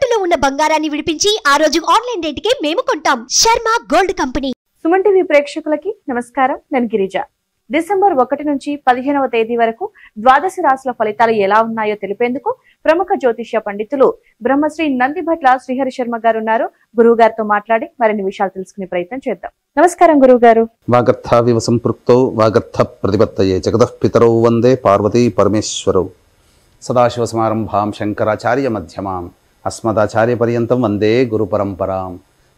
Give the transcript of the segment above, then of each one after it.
తాకట్టులో ఉన్న బంగారాన్ని విడిపించి ఆ రోజు ఆన్లైన్ రేటుకే మేము కొంటాం. Sharma gold company. Suman TV ప్రేక్షకులకి నమస్కారం. నేను గిరిజ. డిసెంబర్ 1 నుంచి 15వ తేదీ వరకు ద్వాదశ రాశుల ఫలితాలు ఎలా ఉన్నాయో తెలిపేందుకు ప్రముఖ జ్యోతిష్య పండితులు బ్రహ్మశ్రీ నందిభట్ల శ్రీహరి శర్మ గారు ఉన్నారు. గురువు గారితో మాట్లాడి మరిన్ని విషయాలు తెలుసుకునే ప్రయత్నం చేద్దాం. నమస్కారం గురువు గారు. వాగర్థావివ సంపృక్తౌ వాగర్థ ప్రతిపత్తయే జగతః పితరౌ వందే పార్వతీ పరమేశ్వరౌ సదాశివ సమారంభాం శంకరాచార్య మధ్యమాం అస్మదాచార్య పర్యంతం వందే గురు పరంపరాం.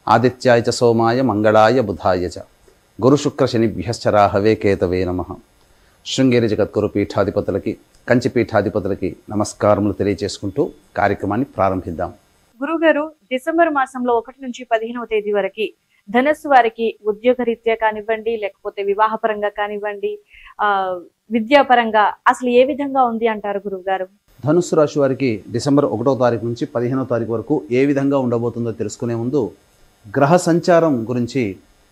ఆదిత్యాయ చ సోమాయ మంగళాయ బుధాయ చ గురు శుక్ర శనిభ్యశ్చ రాహవే కేతవే నమః. శృంగేరి జగద్గురు పీఠాధిపతులకి కంచి పీఠాధిపతులకి నమస్కారములు తెలియజేసుకుంటూ కార్యక్రమాన్ని ప్రారంభిద్దాం. గురుగారు, డిసెంబర్ మాసంలో 1 నుంచి 15వ తేదీ వరకు ధనస్సు వారికి ఉద్యోగరీత్యా కానివ్వండి, లేకపోతే వివాహపరంగా కానివ్వండి, విద్యాపరంగా అసలు ఏ విధంగా ఉంది అంటారు గురువు గారు? ధనుస్సు రాశి వారికి డిసెంబర్ 1వ తారీఖు నుంచి 15వ తారీఖు వరకు ఏ విధంగా ఉండబోతుందో తెలుసుకునే ముందు గ్రహ సంచారం గురించి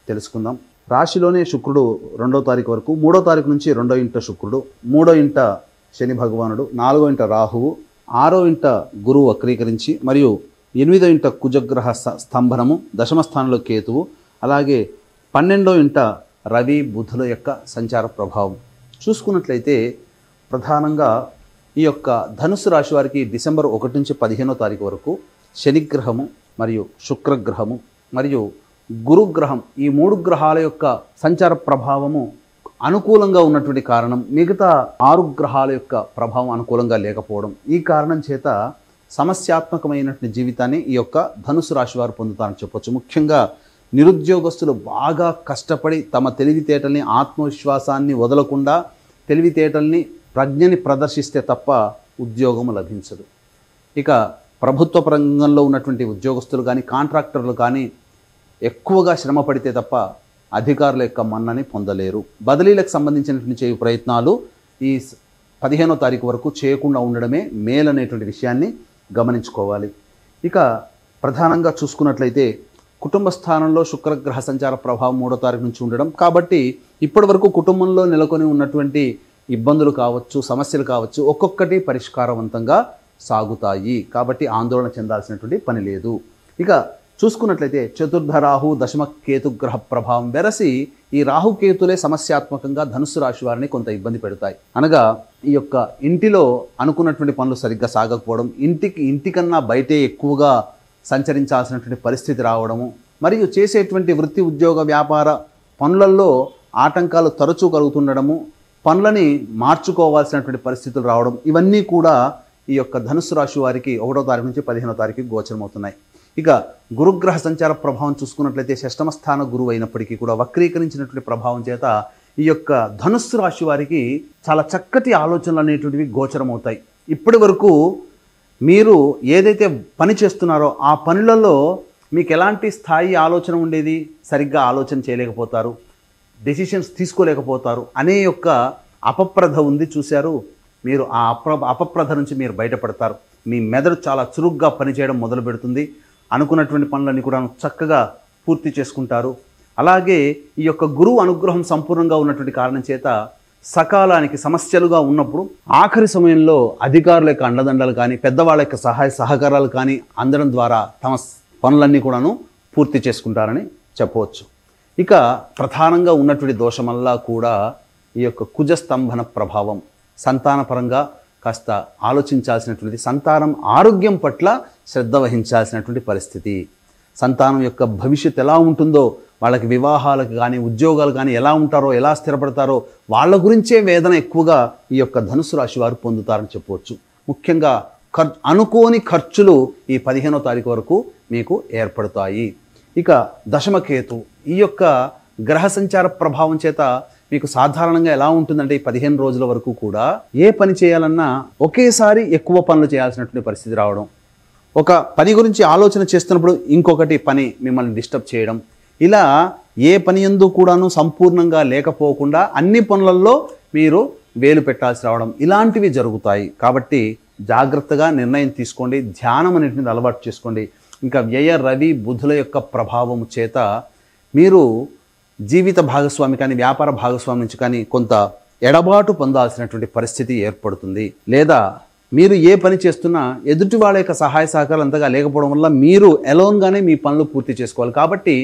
తెలుసుకుందాం. రాశిలోనే శుక్రుడు 2వ తారీఖు వరకు, 3వ తారీఖు నుంచి 2వ ఇంట శుక్రుడు, 3వ ఇంట శని భగవానుడు, 4వ ఇంట రాహువు, 6వ ఇంట గురువు వక్రీకరించి మరియు 8వ ఇంట కుజగ్రహ స్తంభనము, దశమ స్థానంలో కేతువు, అలాగే 12వ ఇంట రవి బుధుల యొక్క సంచార ప్రభావం చూసుకున్నట్లయితే ప్రధానంగా ఈ యొక్క ధనుస్సు రాశి వారికి డిసెంబర్ 1 నుంచి 15వ తారీఖు వరకు శనిగ్రహము మరియు శుక్రగ్రహము మరియు గురుగ్రహం, ఈ 3 గ్రహాల యొక్క సంచార ప్రభావము అనుకూలంగా ఉన్నటువంటి కారణం, మిగతా 6 గ్రహాల యొక్క ప్రభావం అనుకూలంగా లేకపోవడం, ఈ కారణం చేత సమస్యాత్మకమైనటువంటి జీవితాన్ని ఈ యొక్క ధనుసు రాశి వారు పొందుతారని చెప్పొచ్చు. ముఖ్యంగా నిరుద్యోగస్తులు బాగా కష్టపడి తమ తెలివితేటల్ని, ఆత్మవిశ్వాసాన్ని వదలకుండా తెలివితేటల్ని, ప్రజ్ఞని ప్రదర్శిస్తే తప్ప ఉద్యోగం లభించదు. ఇక ప్రభుత్వ రంగంలో ఉన్నటువంటి ఉద్యోగస్తులు కానీ, కాంట్రాక్టర్లు కానీ ఎక్కువగా శ్రమ పడితే తప్ప అధికారుల యొక్క మన్నని పొందలేరు. బదిలీలకు సంబంధించినటువంటి చేయు ప్రయత్నాలు ఈ 15వ తారీఖు వరకు చేయకుండా ఉండడమే మేలనేటువంటి విషయాన్ని గమనించుకోవాలి. ఇక ప్రధానంగా చూసుకున్నట్లయితే కుటుంబ స్థానంలో శుక్రగ్రహ సంచార ప్రభావం 3వ తారీఖు నుంచి ఉండడం, కాబట్టి ఇప్పటి వరకు కుటుంబంలో నెలకొని ఉన్నటువంటి ఇబ్బందులు కావచ్చు, సమస్యలు కావచ్చు, ఒక్కొక్కటి పరిష్కారవంతంగా సాగుతాయి. కాబట్టి ఆందోళన చెందాల్సినటువంటి పని లేదు. ఇక చూసుకున్నట్లయితే చతుర్థ రాహు దశమ కేతుగ్రహ ప్రభావం వెరసి ఈ రాహుకేతులే సమస్యాత్మకంగా ధనుస్సు రాశి వారిని కొంత ఇబ్బంది పెడతాయి. అనగా ఈ యొక్క ఇంటిలో అనుకున్నటువంటి పనులు సరిగ్గా సాగకపోవడం, ఇంటికన్నా బయటే ఎక్కువగా సంచరించాల్సినటువంటి పరిస్థితి రావడము, మరియు చేసేటువంటి వృత్తి ఉద్యోగ వ్యాపార పనులలో ఆటంకాలు తరచూ కలుగుతుండడము, పనులని మార్చుకోవాల్సినటువంటి పరిస్థితులు రావడం, ఇవన్నీ కూడా ఈ యొక్క ధనుస్సు రాశి వారికి 1వ తారీఖు నుంచి 15వ తారీఖుకి గోచరమవుతున్నాయి. ఇక గురుగ్రహ సంచార ప్రభావం చూసుకున్నట్లయితే షష్టమ స్థాన గురువు అయినప్పటికీ కూడా వక్రీకరించినటువంటి ప్రభావం చేత ఈ యొక్క ధనుస్సు రాశి వారికి చాలా చక్కటి ఆలోచనలు అనేటువంటివి గోచరమవుతాయి. ఇప్పటి వరకు మీరు ఏదైతే పని చేస్తున్నారో ఆ పనులలో మీకు ఎలాంటి స్థాయి ఆలోచన ఉండేది, సరిగ్గా ఆలోచన చేయలేకపోతారు, డెసిషన్స్ తీసుకోలేకపోతారు అనే యొక్క అపప్రధ ఉంది. చూశారు, మీరు ఆ అపప్రధ నుంచి మీరు బయటపడతారు. మీ మెదడు చాలా చురుగ్గా పనిచేయడం మొదలు పెడుతుంది. అనుకున్నటువంటి పనులన్నీ కూడా చక్కగా పూర్తి చేసుకుంటారు. అలాగే ఈ యొక్క గురువు అనుగ్రహం సంపూర్ణంగా ఉన్నటువంటి కారణం చేత సకాలానికి సమస్యలుగా ఉన్నప్పుడు ఆఖరి సమయంలో అధికారుల యొక్క అండదండలు కానీ, పెద్దవాళ్ళ యొక్క సహాయ సహకారాలు కానీ అందడం ద్వారా తమ పనులన్నీ కూడాను పూర్తి చేసుకుంటారని చెప్పవచ్చు. ఇక ప్రధానంగా ఉన్నటువంటి దోషమల్లా కూడా ఈ యొక్క కుజస్తంభన ప్రభావం, సంతానపరంగా కాస్త ఆలోచించాల్సినటువంటి, సంతానం ఆరోగ్యం పట్ల శ్రద్ధ వహించాల్సినటువంటి పరిస్థితి, సంతానం యొక్క భవిష్యత్తు ఎలా ఉంటుందో, వాళ్ళకి వివాహాలకు కానీ ఉద్యోగాలు కానీ ఎలా ఉంటారో, ఎలా స్థిరపడతారో వాళ్ళ గురించే వేదన ఎక్కువగా ఈ యొక్క ధనుసు రాశి వారు పొందుతారని చెప్పవచ్చు. ముఖ్యంగా అనుకోని ఖర్చులు ఈ 15వ తారీఖు వరకు మీకు ఏర్పడతాయి. ఇక దశమకేతు, ఈ యొక్క గ్రహ సంచార ప్రభావం చేత మీకు సాధారణంగా ఎలా ఉంటుందంటే ఈ 15 రోజుల వరకు కూడా ఏ పని చేయాలన్నా ఒకేసారి ఎక్కువ పనులు చేయాల్సినటువంటి పరిస్థితి రావడం, ఒక పని గురించి ఆలోచన చేస్తున్నప్పుడు ఇంకొకటి పని మిమ్మల్ని డిస్టర్బ్ చేయడం, ఇలా ఏ పని యందు కూడాను సంపూర్ణంగా లేకపోకుండా అన్ని పనులలో మీరు వేలు పెట్టాల్సి రావడం, ఇలాంటివి జరుగుతాయి. కాబట్టి జాగ్రత్తగా నిర్ణయం తీసుకోండి, ధ్యానం అనేటువంటిది అలవాటు చేసుకోండి. ఇంకా వ్యయ రవి బుధుల యొక్క ప్రభావం చేత మీరు జీవిత భాగస్వామి కానీ వ్యాపార భాగస్వామి నుంచి కానీ కొంత ఎడబాటు పొందాల్సినటువంటి పరిస్థితి ఏర్పడుతుంది. లేదా మీరు ఏ పని చేస్తున్నా ఎదుటి వాళ్ళ యొక్క సహాయ సహకారాలు అంతగా లేకపోవడం వల్ల మీరు ఎలోన్గానే మీ పనులు పూర్తి చేసుకోవాలి. కాబట్టి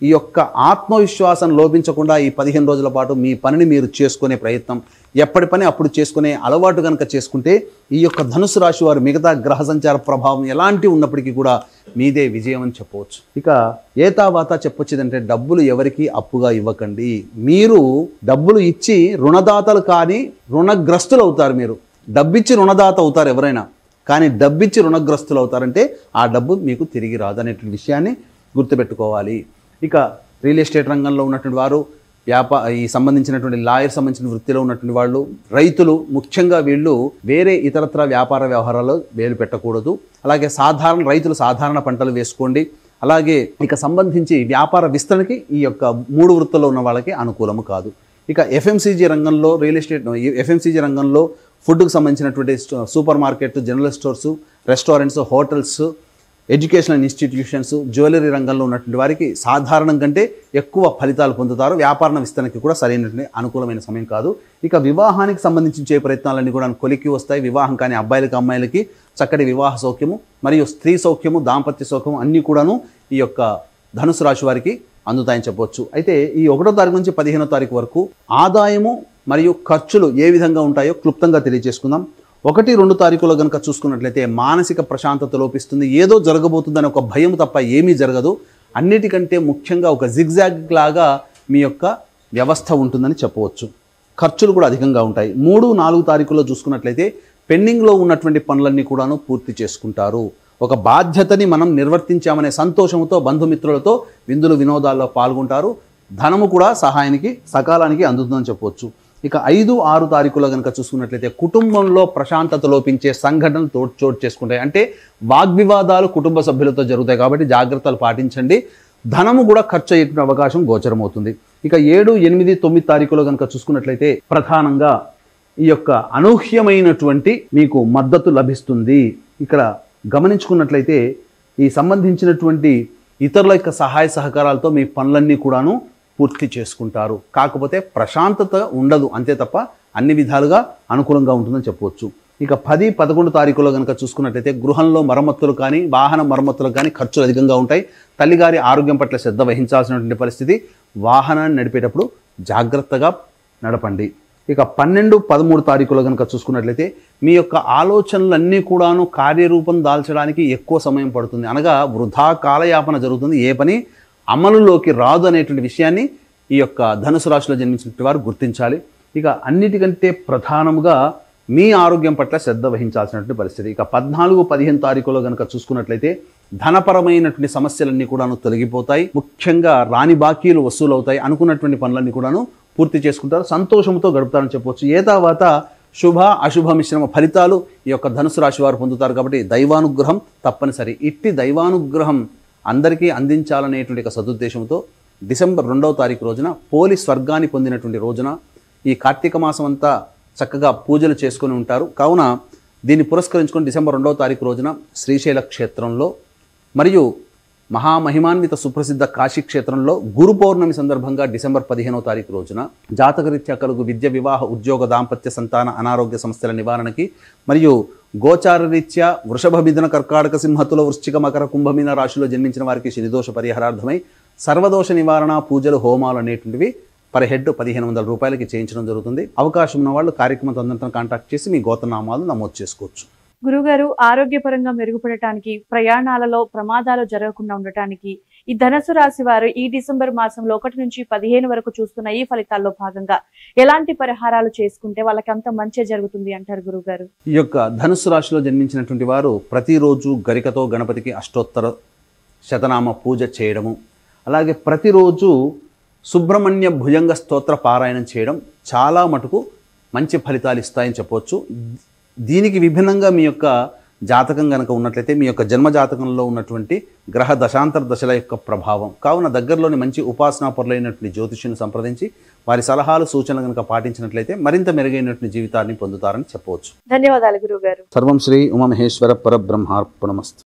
ఈ యొక్క ఆత్మవిశ్వాసం లోపించకుండా ఈ 15 రోజుల పాటు మీ పనిని మీరు చేసుకునే ప్రయత్నం, ఎప్పటి పని అప్పుడు చేసుకునే అలవాటు కనుక చేసుకుంటే ఈ యొక్క ధనుసు రాశి వారు మిగతా గ్రహ సంచార ప్రభావం ఎలాంటి ఉన్నప్పటికీ కూడా మీదే విజయం అని చెప్పవచ్చు. ఇక ఏతావాత చెప్పొచ్చేదంటే డబ్బులు ఎవరికి అప్పుగా ఇవ్వకండి. మీరు డబ్బులు ఇచ్చి రుణదాతలు కానీ రుణగ్రస్తులు అవుతారు. మీరు డబ్బిచ్చి రుణదాత అవుతారు ఎవరైనా, కానీ డబ్బిచ్చి రుణగ్రస్తులు అవుతారంటే ఆ డబ్బు మీకు తిరిగి రాదు అనేటువంటి విషయాన్ని గుర్తుపెట్టుకోవాలి. ఇక రియల్ ఎస్టేట్ రంగంలో ఉన్నటువంటి వారు, ఈ సంబంధించినటువంటి లాయర్ సంబంధించిన వృత్తిలో ఉన్నటువంటి వాళ్ళు, రైతులు ముఖ్యంగా వీళ్ళు వేరే ఇతరత్ర వ్యాపార వ్యవహారాల్లో వేలు పెట్టకూడదు. అలాగే రైతులు సాధారణ పంటలు వేసుకోండి. అలాగే ఇక సంబంధించి వ్యాపార విస్తరణకి ఈ యొక్క 3 వృత్తుల్లో ఉన్న వాళ్ళకి అనుకూలము కాదు. ఇక ఎఫ్ఎంసీజీ రంగంలో ఎఫ్ఎంసీజీ రంగంలో ఫుడ్కు సంబంధించినటువంటి super market, general stores, restaurants, hotels, educational institutions, jewellery రంగంలో ఉన్నటువంటి వారికి సాధారణం కంటే ఎక్కువ ఫలితాలు పొందుతారు. వ్యాపార విస్తరణకి కూడా సరైనటువంటి అనుకూలమైన సమయం కాదు. ఇక వివాహానికి సంబంధించే ప్రయత్నాలన్నీ కూడా కొలిక్కి వస్తాయి. వివాహం కానీ అబ్బాయిలకి అమ్మాయిలకి చక్కటి వివాహ సౌఖ్యము మరియు స్త్రీ సౌఖ్యము, దాంపత్య సౌఖ్యము అన్నీ కూడాను ఈ యొక్క ధనుసు రాశి వారికి అందుతాయని చెప్పవచ్చు. అయితే ఈ 1వ తారీఖు నుంచి 15వ తారీఖు వరకు ఆదాయము మరియు ఖర్చులు ఏ విధంగా ఉంటాయో క్లుప్తంగా తెలియజేసుకుందాం. 1, 2 తారీఖులో కనుక చూసుకున్నట్లయితే మానసిక ప్రశాంతత లోపిస్తుంది. ఏదో జరగబోతుందని ఒక భయం తప్ప ఏమీ జరగదు. అన్నిటికంటే ముఖ్యంగా ఒక జిగ్జాగ్ లాగా మీ యొక్క వ్యవస్థ ఉంటుందని చెప్పవచ్చు. ఖర్చులు కూడా అధికంగా ఉంటాయి. 3, 4 తారీఖుల్లో చూసుకున్నట్లయితే పెండింగ్లో ఉన్నటువంటి పనులన్నీ కూడాను పూర్తి చేసుకుంటారు. ఒక బాధ్యతని మనం నిర్వర్తించామనే సంతోషంతో బంధుమిత్రులతో విందులు వినోదాల్లో పాల్గొంటారు. ధనము కూడా సకాలానికి అందుతుందని చెప్పవచ్చు. ఇక 5, 6 తారీఖులో కనుక చూసుకున్నట్లయితే కుటుంబంలో ప్రశాంతత లోపించే సంఘటనలు చోటు చేసుకుంటాయి. అంటే వాగ్వివాదాలు కుటుంబ సభ్యులతో జరుగుతాయి కాబట్టి జాగ్రత్తలు పాటించండి. ధనము కూడా ఖర్చు అయ్యే అవకాశం గోచరమవుతుంది. ఇక 7, 8, 9 తారీఖులో కనుక చూసుకున్నట్లయితే ప్రధానంగా ఈ యొక్క అనూహ్యమైనటువంటి మీకు మద్దతు లభిస్తుంది. ఇక్కడ గమనించుకున్నట్లయితే ఈ సంబంధించినటువంటి ఇతరుల యొక్క సహాయ సహకారాలతో మీ పనులన్నీ కూడాను పూర్తి చేసుకుంటారు. కాకపోతే ప్రశాంతత ఉండదు అంతే తప్ప అన్ని విధాలుగా అనుకూలంగా ఉంటుందని చెప్పవచ్చు. ఇక 10, 11 తారీఖులో కనుక చూసుకున్నట్లయితే గృహంలో మరమ్మతులు కానీ వాహన మరమ్మతులు కానీ ఖర్చులు అధికంగా ఉంటాయి. తల్లిగారి ఆరోగ్యం పట్ల శ్రద్ధ వహించాల్సినటువంటి పరిస్థితి. వాహనాన్ని నడిపేటప్పుడు జాగ్రత్తగా నడపండి. ఇక 12, 13 తారీఖులో కనుక చూసుకున్నట్లయితే మీ యొక్క ఆలోచనలన్నీ కూడాను కార్యరూపం దాల్చడానికి ఎక్కువ సమయం పడుతుంది. అనగా వృధా కాలయాపన జరుగుతుంది. ఏ పని అమలులోకి రాదు అనేటువంటి విషయాన్ని ఈ యొక్క ధనుసు రాశిలో జన్మించినటువంటి వారు గుర్తించాలి. ఇక అన్నిటికంటే ప్రధానముగా మీ ఆరోగ్యం పట్ల శ్రద్ధ వహించాల్సినటువంటి పరిస్థితి. ఇక 14, 15 తారీఖులో కనుక చూసుకున్నట్లయితే ధనపరమైనటువంటి సమస్యలన్నీ కూడాను తొలగిపోతాయి. ముఖ్యంగా రాని బాకీలు వసూలు అవుతాయి. అనుకున్నటువంటి పనులన్నీ కూడాను పూర్తి చేసుకుంటారు. సంతోషంతో గడుపుతారని చెప్పవచ్చు. తర్వాత శుభ అశుభ మిశ్రమ ఫలితాలు ఈ యొక్క ధనుసు రాశి వారు పొందుతారు. కాబట్టి దైవానుగ్రహం తప్పనిసరి. ఇట్టి దైవానుగ్రహం అందరికీ అందించాలనేటువంటి ఒక సదుద్దేశంతో డిసెంబర్ 2వ తారీఖు రోజున పోలి స్వర్గాన్ని పొందినటువంటి రోజున ఈ కార్తీక మాసం అంతా చక్కగా పూజలు చేసుకొని ఉంటారు. కావున దీన్ని పురస్కరించుకొని డిసెంబర్ 2వ తారీఖు రోజున శ్రీశైల క్షేత్రంలో మరియు మహామహిమాన్విత సుప్రసిద్ధ కాశీ క్షేత్రంలో గురు పౌర్ణమి సందర్భంగా డిసెంబర్ 15వ తారీఖు రోజున జాతకరీత్యా కలుగు విద్య, వివాహ, ఉద్యోగ, దాంపత్య, సంతాన, అనారోగ్య సమస్యల నివారణకి మరియు గోచార రీత్యా వృషభ, మిథున, కర్కాటక, సింహతుల, వృశ్చిక, మకర, కుంభమీన రాశిలో జన్మించిన వారికి శనిదోష పరిహారార్థమై సర్వదోష నివారణ పూజలు, హోమాలు అనేటువంటివి పర్ హెడ్ 1500 రూపాయలకి చేయించడం జరుగుతుంది. అవకాశం ఉన్న వాళ్ళు కార్యక్రమం తొందరగా కాంటాక్ట్ చేసి మీ గోత్రనామాలు నమోదు చేసుకోవచ్చు. గురుగారు, ఆరోగ్యపరంగా మెరుగుపడటానికి, ప్రయాణాలలో ప్రమాదాలు జరగకుండా ఉండటానికి ఈ ధనుసు రాశి వారు ఈ డిసెంబర్ మాసంలో 1 నుంచి 15 వరకు చూస్తున్న ఈ ఫలితాల్లో భాగంగా ఎలాంటి పరిహారాలు చేసుకుంటే వాళ్ళకి అంత మంచి జరుగుతుంది అంటారు గురుగారు? ఈ యొక్క ధనుసు రాశిలో జన్మించినటువంటి వారు ప్రతిరోజు గరికతో గణపతికి అష్టోత్తర శతనామ పూజ చేయడము, అలాగే ప్రతిరోజు సుబ్రహ్మణ్య భుజంగ స్తోత్ర పారాయణం చేయడం చాలా మటుకు మంచి ఫలితాలు ఇస్తాయని చెప్పవచ్చు. దీనికి విభిన్నంగా మీ యొక్క జాతకం కనుక ఉన్నట్లయితే మీ యొక్క జన్మ జాతకంలో ఉన్నటువంటి గ్రహ దశాంతర దశల యొక్క ప్రభావం కావున దగ్గరలోని మంచి ఉపాసనా పరులైనటువంటి జ్యోతిష్యుని సంప్రదించి వారి సలహాలు సూచనలు కనుక పాటించినట్లయితే మరింత మెరుగైనటువంటి జీవితాన్ని పొందుతారని చెప్పవచ్చు. ధన్యవాదాలు గురుగారు. సర్వం శ్రీ ఉమామహేశ్వర పరబ్రహ్మార్పణమస్తు.